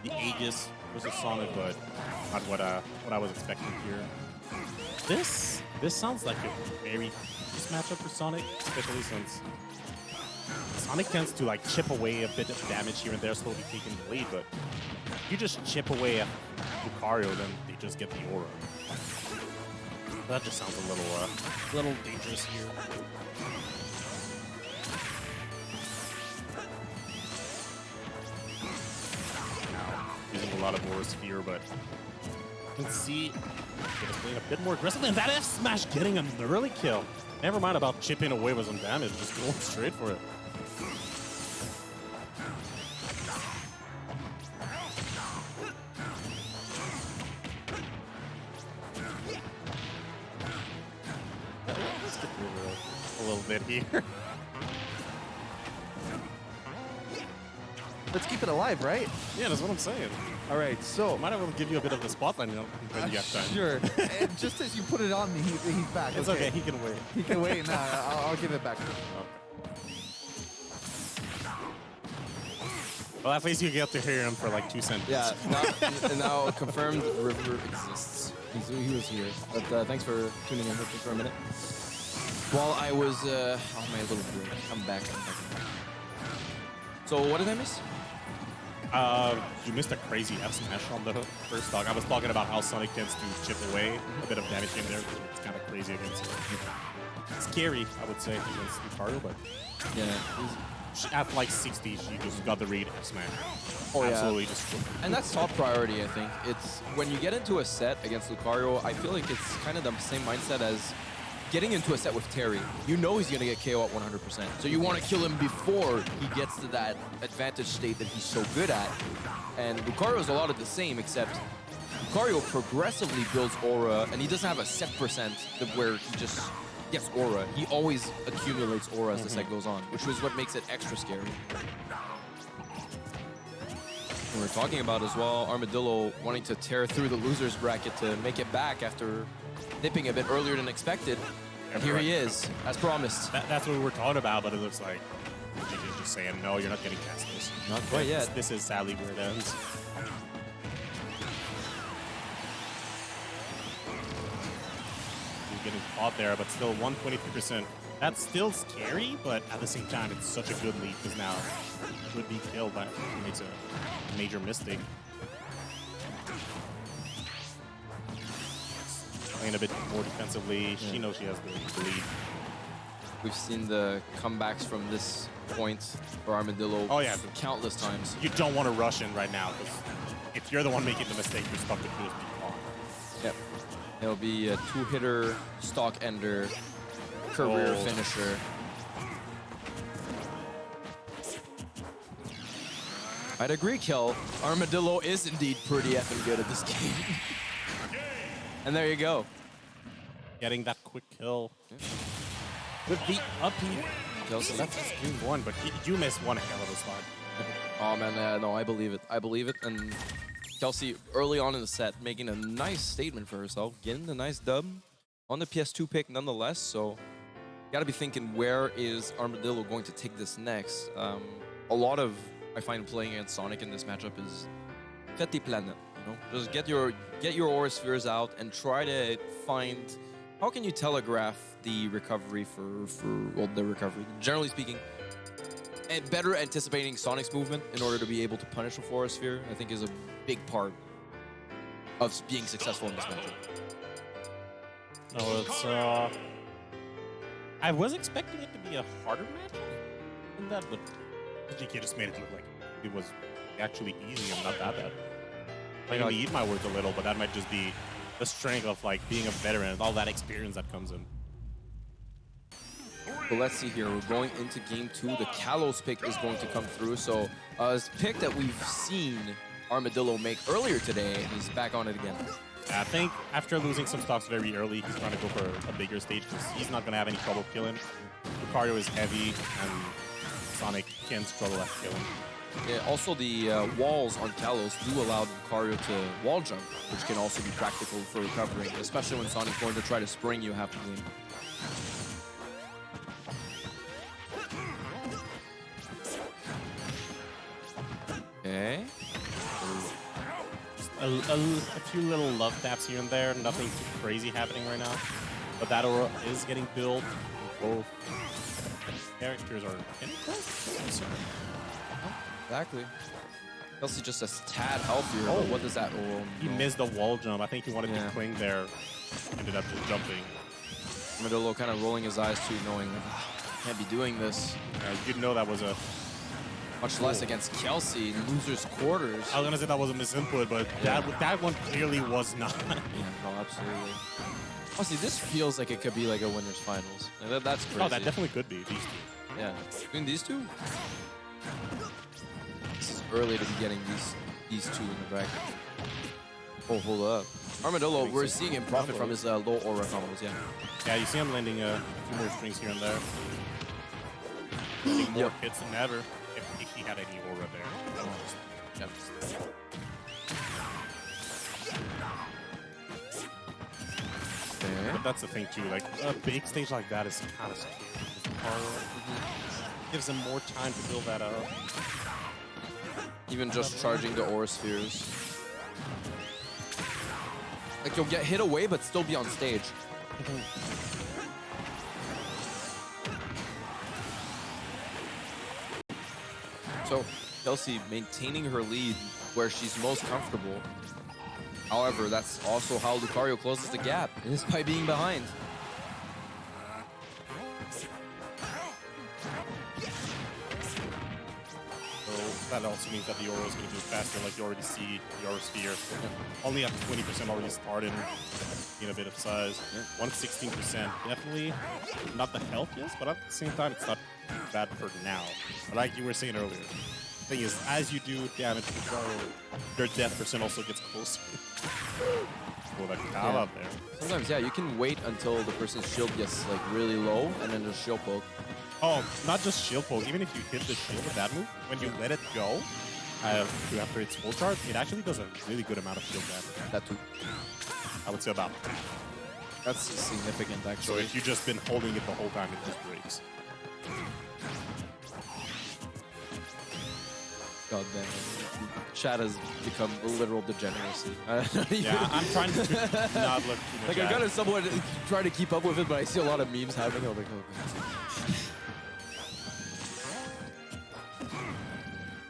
the Aegis versus Sonic, but not what I was expecting here. This sounds like a very nice matchup for Sonic, especially since Sonic tends to like chip away a bit of damage here and there, slowly taking the lead. But if you just chip away at Lucario, then they just get the aura. That just sounds a little dangerous here. Using a lot of Aura Sphere, but you can see it's playing a bit more aggressively, and that F smash getting an early kill. Never mind about chipping away with some damage, just going straight for it. Let's get through a little bit here. Let's keep it alive, right? Yeah, that's what I'm saying. All right, so Might as well give you a bit of the spotlight, you know, when you have time. sure. And just as you put it on me, he's back. It's okay. He can wait. He can wait. Nah, I'll give it back to him. Well, at least you get to hear him for like 2 sentences. Yeah, now confirmed River exists. He was here. But thanks for tuning in with me for a minute. While I was on my little break, I'm back. So what did I miss? You missed a crazy F smash on the first stock. I was talking about how Sonic tends to chip away a bit of damage in there. It's kind of crazy against him. Scary, I would say, against Lucario, but Yeah. at like 60, she just got the read F smash. Oh, Absolutely yeah. destroyed. And that's top priority, I think. It's when you get into a set against Lucario, I feel like it's kind of the same mindset as getting into a set with Terry. You know he's going to get KO at 100%. So you want to kill him before he gets to that advantage state that he's so good at. And Lucario is a lot of the same, except Lucario progressively builds aura, and he doesn't have a set percent where he just gets aura. He always accumulates aura as the set goes on, which is what makes it extra scary. And we're talking about as well, Armadillo wanting to tear through the loser's bracket to make it back after nipping a bit earlier than expected. And here he is, as promised. That's what we were talking about, but it looks like GG's just saying, no, you're not getting past this. Not quite yet. This is sadly where it ends. He's getting caught there, but still 123%. That's still scary, but at the same time, it's such a good lead because now it would be killed if he makes a major mistake. Playing a bit more defensively. She knows she has the lead. We've seen the comebacks from this point for Armadillo countless times. You don't want to rush in right now because if you're the one making the mistake, you're stuck with this being on. Yep. It'll be a two-hitter, stock ender, career finisher. I'd agree, Kel. Armadillo is indeed pretty effing good at this game. And there you go. Getting that quick kill. With the up he so that's his game one, but you missed one hell of a start. Oh man, no, I believe it. I believe it. And Kelsey, early on in the set, making a nice statement for herself, getting the nice dub on the PS2 pick nonetheless. So, gotta be thinking, where is Armadillo going to take this next? A lot of, I find, playing against Sonic in this matchup is faites tes planètes. You know, just get your aura spheres out and try to find how can you telegraph the recovery the recovery. Generally speaking, and better anticipating Sonic's movement in order to be able to punish a Aura Sphere, I think is a big part of being successful in this matchup. No, it's I was expecting it to be a harder match than that, but GK just made it look like it was actually easy and not that bad. I can eat my words a little, but that might just be the strength of like being a veteran and all that experience that comes in. But let's see here. We're going into game 2. The Kalos pick is going to come through. So it's a pick that we've seen Armadillo make earlier today, and he's back on it again. I think after losing some stocks very early, he's trying to go for a bigger stage because he's not going to have any trouble killing. Lucario is heavy, and Sonic can't struggle at killing. Yeah, also the walls on Kalos do allow Lucario to wall jump, which can also be practical for recovering, especially when Sonic's going to try to spring you half the game. Okay. a few little love taps here and there. Nothing too crazy happening right now. But that aura is getting built. Both characters are getting close. Exactly. Kelsey just a tad healthier. Oh. But what does that? Oh, He no. missed the wall jump. I think he wanted Yeah. to swing there. Ended up just jumping. Armadillo kind of rolling his eyes too, knowing like, can't be doing this. You know that was a... Much less against Kelsey, losers quarters. I was going to say that was a misinput, but that one clearly was not. Yeah, no, absolutely. Honestly, this feels like it could be like a winners finals. Like, that's crazy. Oh, that definitely could be, these two. Yeah, between these two, this is early to be getting these two in the bracket. Oh, hold up. Armadillo, we're seeing him profit from his low aura combos, yeah. Yeah, you see him landing a few more strings here and there. Getting more hits than ever. If he had any aura there. That was just... Okay. But that's the thing too, like a big stage like that is kind of scary. Gives him more time to build that up. Even just charging the aura spheres. Like you'll get hit away but still be on stage. So Kelsey maintaining her lead where she's most comfortable. However, that's also how Lucario closes the gap, is by being behind. So that also means that the aura is going to do faster, like you already see the aura sphere. Only at 20% already started, in a bit of size. 116%, definitely not the healthiest, but at the same time, it's not bad for now. But like you were saying earlier, the thing is, as you do damage to Lucario, your death percent also gets closer. Oh, that cow out there. Sometimes, yeah, you can wait until the person's shield gets like really low and then just shield poke. Oh, not just shield poke. Even if you hit the shield with that move, when you let it go after its full charge, it actually does a really good amount of shield damage. That too. I would say about. That's significant, So actually. if you've just been holding it the whole time, it just breaks. God damn it. Chat has become a literal degeneracy. Yeah, I'm trying to not look too much like, I gotta somewhat try to keep up with it, but I see a lot of memes happening. I'm like, oh,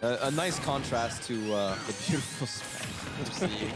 God. A nice contrast to the beautiful Spanish we're seeing.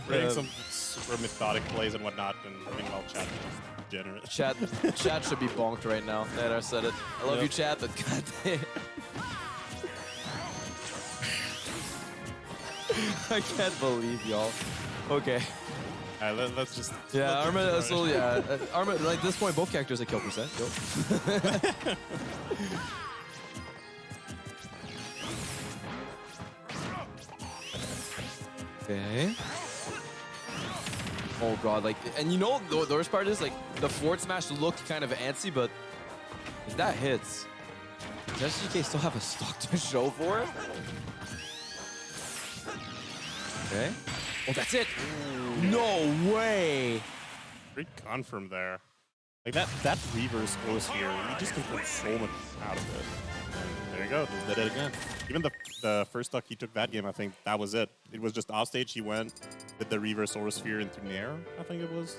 Creating some super methodic plays and whatnot, and meanwhile, chat is just degenerate. Chat should be bonked right now. That I said it. I love you, chat, but god damn. I can't believe y'all. Okay. Alright, let's just... Yeah, Arma, so yeah, Arma, like this point, both characters at kill percent. Go. Okay. Oh god, like, and you know the worst part is like the forward smash looked kind of antsy, but if that hits, does SGK still have a stock to show for it? Okay. Oh, that's it. No way. Great confirm there. Like that reverse goes here. You just can put so much out of it. And there you go. Just did it again. Even the first stock he took that game, I think that was it. It was just off stage. He went, did the reverse aura sphere into Nair, I think it was.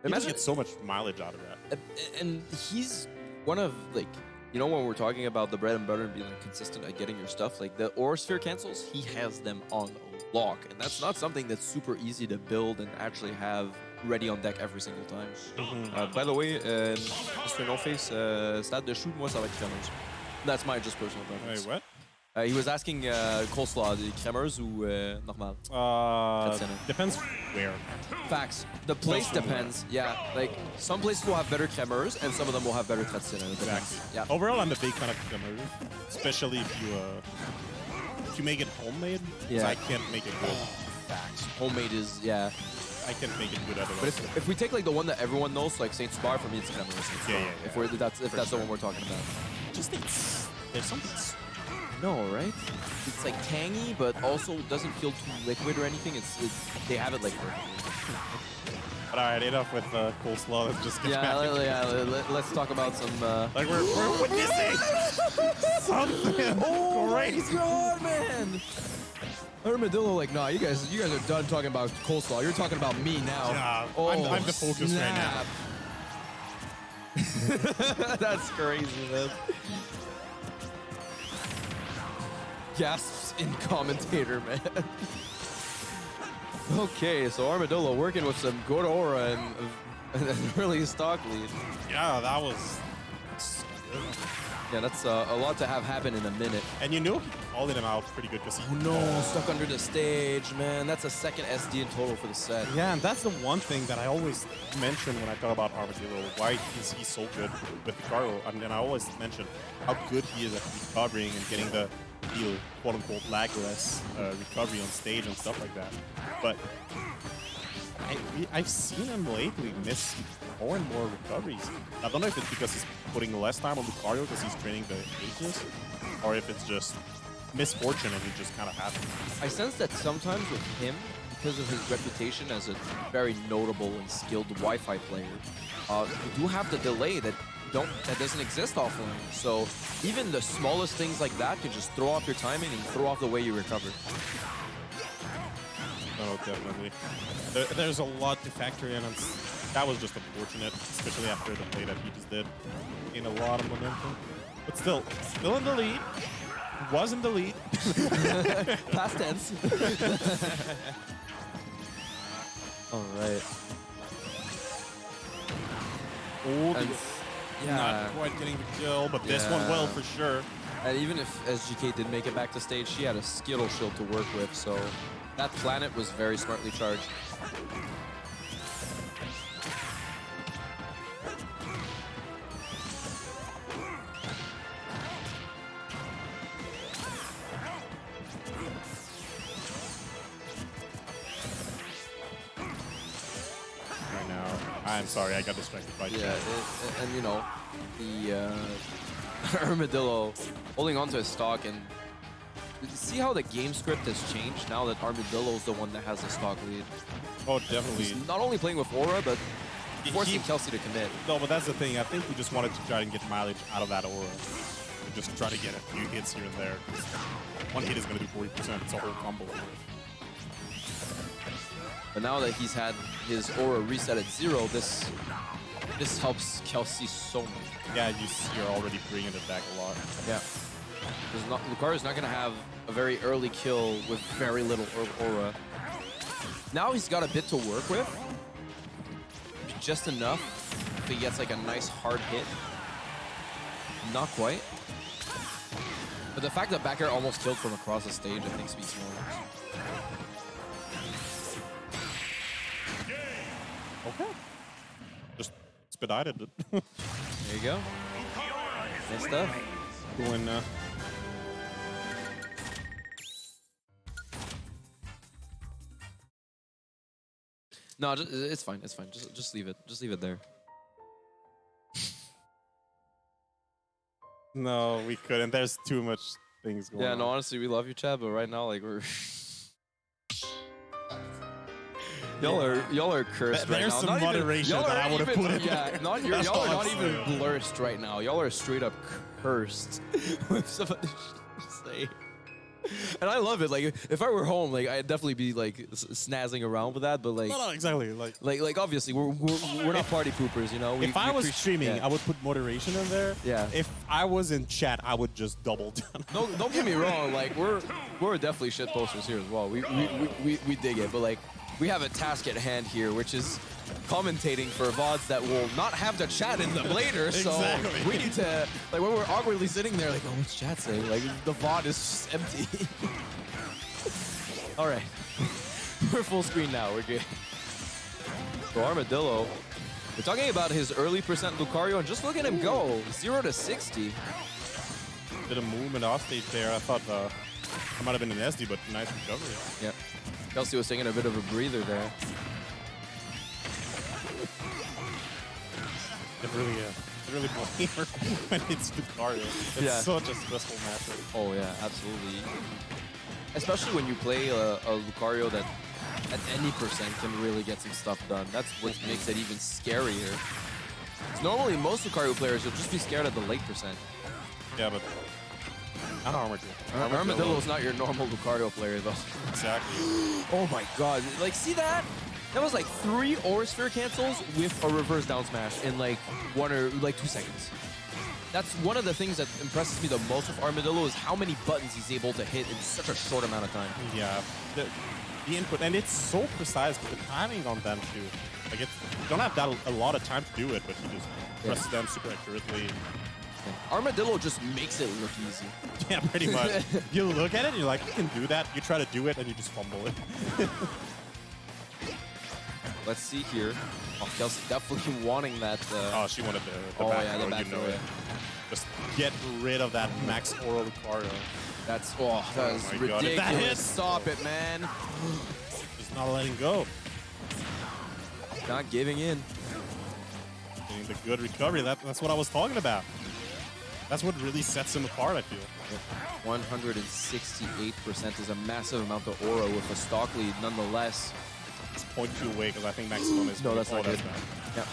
And he just gets so much mileage out of that. And he's one of, like, you know, when we're talking about the bread and butter and being like, consistent at getting your stuff, like the aura sphere cancels, he has them on lock. And that's not something that's super easy to build and actually have ready on deck every single time. By the way, Mr. No Face, stade de shoot, moi, ça va être crémeuse. That's my just personal preference. Wait, what? He was asking coleslaw, crémeuse ou normal? Depends where. Facts. The place depends. Yeah, like some places will have better crémeuse and some of them will have better traditionnel. Exactly. Yeah. Overall, I'm a big fan of Cameroon, especially if you make it homemade. 'Cause Yeah. I can't make it good. Facts. Homemade is, yeah. I can't make it good otherwise. But if we take like the one that everyone knows, like Saint Spar, for me it's crémeuse. Yeah. If that's the one we're talking about. Just there's something. No, right? It's like tangy, but also doesn't feel too liquid or anything. They have it like perfectly. But alright, enough with coleslaw. Let's just get back. Let's talk about some. Like we're witnessing something oh crazy. my god, man! Armadillo, like, nah, you guys are done talking about coleslaw. You're talking about me now. Yeah, Oh, I'm the focus right now. snap. That's crazy, man. Gasps in commentator, man. Okay, so Armadillo working with some good aura and an early stock lead. Yeah, that was so good. Yeah, that's a lot to have happen in a minute. And you know he called him out pretty good because he... Oh no, stuck under the stage, man. That's a second SD in total for the set. Yeah, and that's the one thing that I always mention when I talk about Armadillo. Why is he so good with Lucario? And I always mention how good he is at recovering and getting the quote-unquote lagless recovery on stage and stuff like that. But I've seen him lately miss more and more recoveries. I don't know if it's because he's putting less time on Lucario because he's training the ages, or if it's just misfortune and it just kind of happens. I sense that sometimes with him, because of his reputation as a very notable and skilled Wi-Fi player, you do have the delay that doesn't exist offline. So even the smallest things like that can just throw off your timing and throw off the way you recover. Oh, definitely. There's a lot to factor in, and that was just unfortunate, especially after the play that he just did. Gained a lot of momentum. But still in the lead. Was in the lead. Past tense. All right. Oh, And, yeah. not quite getting the kill, but this one will for sure. And even if SGK did make it back to stage, she had a Skittle shield to work with, so that planet was very smartly charged. Right now, I'm sorry, I got distracted by Yeah, and you know, the Armadillo holding onto his stock, and see how the game script has changed now that Armadillo is the one that has the stock lead. Oh, definitely. He's not only playing with aura, but forcing Kelsey to commit. No, but that's the thing. I think we just wanted to try and get mileage out of that aura. And just try to get a few hits here and there. 'Cause one hit is going to do 40%. It's a whole combo. But now that he's had his aura reset at 0, this helps Kelsey so much. Yeah, you're already bringing it back a lot. Yeah. Lucario's not going to have a very early kill with very little aura. Now he's got a bit to work with. Just enough if he gets like a nice hard hit. Not quite. But the fact that back air almost killed from across the stage, I think speaks volumes. Okay. Just expedited it. There you go. Nice stuff. Doing, No, it's fine. It's fine. Just leave it. Just leave it there. No, we couldn't. There's too much things going on. Yeah, no, honestly, we love you, Chad, but right now, like, we're... Y'all are cursed right now. There's some moderation that I would have put in. Yeah, That's y'all all are I'm not even saying. blurst right now. Y'all are straight up cursed with some of the shit you say. And I love it. Like, if I were home, like, I'd definitely be like snazzing around with that. But like, No, exactly. like obviously, we're not party poopers, you know. If I was appreciate- streaming, yeah. I would put moderation in there. Yeah. If I was in chat, I would just double down. Don't get me wrong. Like, we're definitely shit posters here as well. We dig it, but like, we have a task at hand here, which is commentating for VODs that will not have the chat in them later. Exactly. So we need to, like, when we're awkwardly sitting there, like, oh, what's chat saying? Like, the VOD is just empty. All right. We're full screen now. We're good. So Armadillo, we're talking about his early percent Lucario, and just look at him go. 0 to 60. Did a movement off stage there. I thought it might have been an SD, but nice recovery. Yep. Kelsey was taking a bit of a breather there. It really blame her when it's Lucario. It's Yeah. such a stressful matchup. Oh yeah, absolutely. Especially when you play a Lucario that at any percent can really get some stuff done. That's what makes it even scarier. 'Cause normally most Lucario players, you'll just be scared at the late percent. Yeah, but Not Armadillo. Armadillo is not your normal Lucario player, though. Exactly. Oh my god. Like, see that? That was like 3 Aura Sphere cancels with a reverse down smash in like 1 or like 2 seconds. That's one of the things that impresses me the most with Armadillo is how many buttons he's able to hit in such a short amount of time. Yeah. The input, and it's so precise with the timing on them too. Like you don't have that a lot of time to do it, but he just presses them super accurately. Yeah. Armadillo just makes it look easy. Yeah, pretty much. You look at it and you're like, you can do that. You try to do it and you just fumble it. Let's see here. Oh, Kelsey definitely wanting that. Oh, she wanted the oh back yeah, row, the back you know row, it. yeah. Just get rid of that max Aura Lucario. That Oh was my God, if that ridiculous. hits- Stop it, man. Just not letting go. Not giving in. Getting the good recovery. That's what I was talking about. That's what really sets him apart, I feel. 168% is a massive amount of aura with a stock lead, nonetheless. It's 0.2 away because I think Maximum is. No, that's not good. bad. Yeah.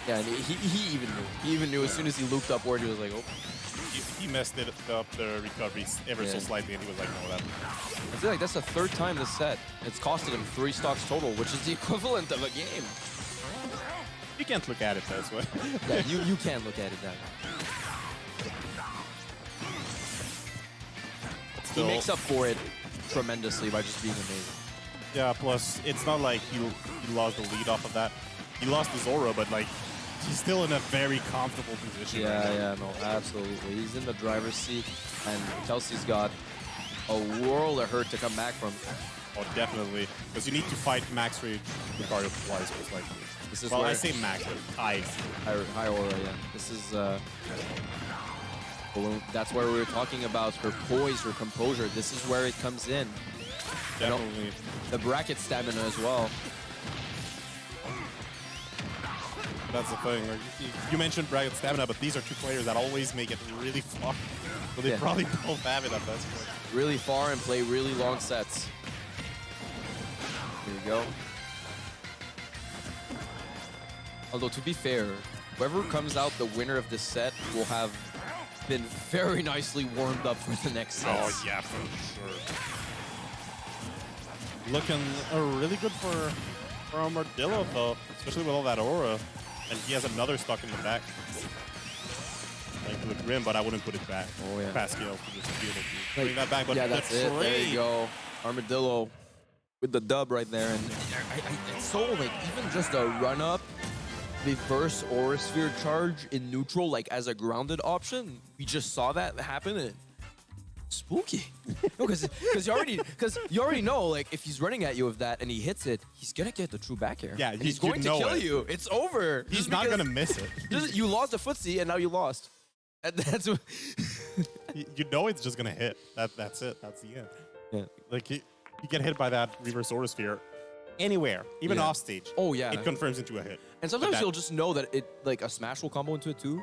Yeah, and he even knew. He even knew as soon as he looped upward, he was like, oh. He messed it up the recovery ever so Yeah. slightly, and he was like, no, that. I feel like that's the 3rd time this set. It's costed him 3 stocks total, which is the equivalent of a game. You can't look at it this way. Yeah, you can look at it that way. He Still- makes up for it tremendously by just being amazing. Yeah, plus it's not like he lost the lead off of that. He lost his aura, but like he's still in a very comfortable position. right now. Yeah, no, absolutely. He's in the driver's seat, and Kelsey's got a world of hurt to come back from. Oh, definitely. Because you need to fight Max Rage Lucario twice, most likely. This is Well, I where say Max, but high. high aura, yeah. This is Balloon. That's where we were talking about her poise, her composure. This is where it comes in. Definitely. The bracket stamina as well. That's the thing. Like, you mentioned bracket stamina, but these are 2 players that always make it really far. So they Yeah. probably both have it at this point. Really far and play really long sets. Here we go. Although, to be fair, whoever comes out the winner of this set will have been very nicely warmed up for the next set. Oh, yeah, for sure. Looking really good for Armadillo, though, especially with all that aura. And he has another stock in the back. Like the Grim, but I wouldn't put it back. Oh, yeah. Pascal to just be able to bring that back. But Yeah, the that's it. There trade- you go. Armadillo with the dub right there. And it's so, like, even just a run-up, reverse Aura Sphere charge in neutral, like, as a grounded option. We just saw that happen, and spooky. No, because you already know, like, if he's running at you with that and he hits it, he's gonna get the true back air. Yeah, And you- he's going you to know kill it. you. It's over. He's Just not because- going to miss it. You lost a footsie, and now you lost. That's what. You know it's just going to hit. That's it. That's the end. Yeah. Like, you get hit by that reverse Aura Sphere anywhere, even Yeah. off stage. Oh yeah. It confirms into a hit. And sometimes that- you'll just know that it, like, a smash will combo into it too.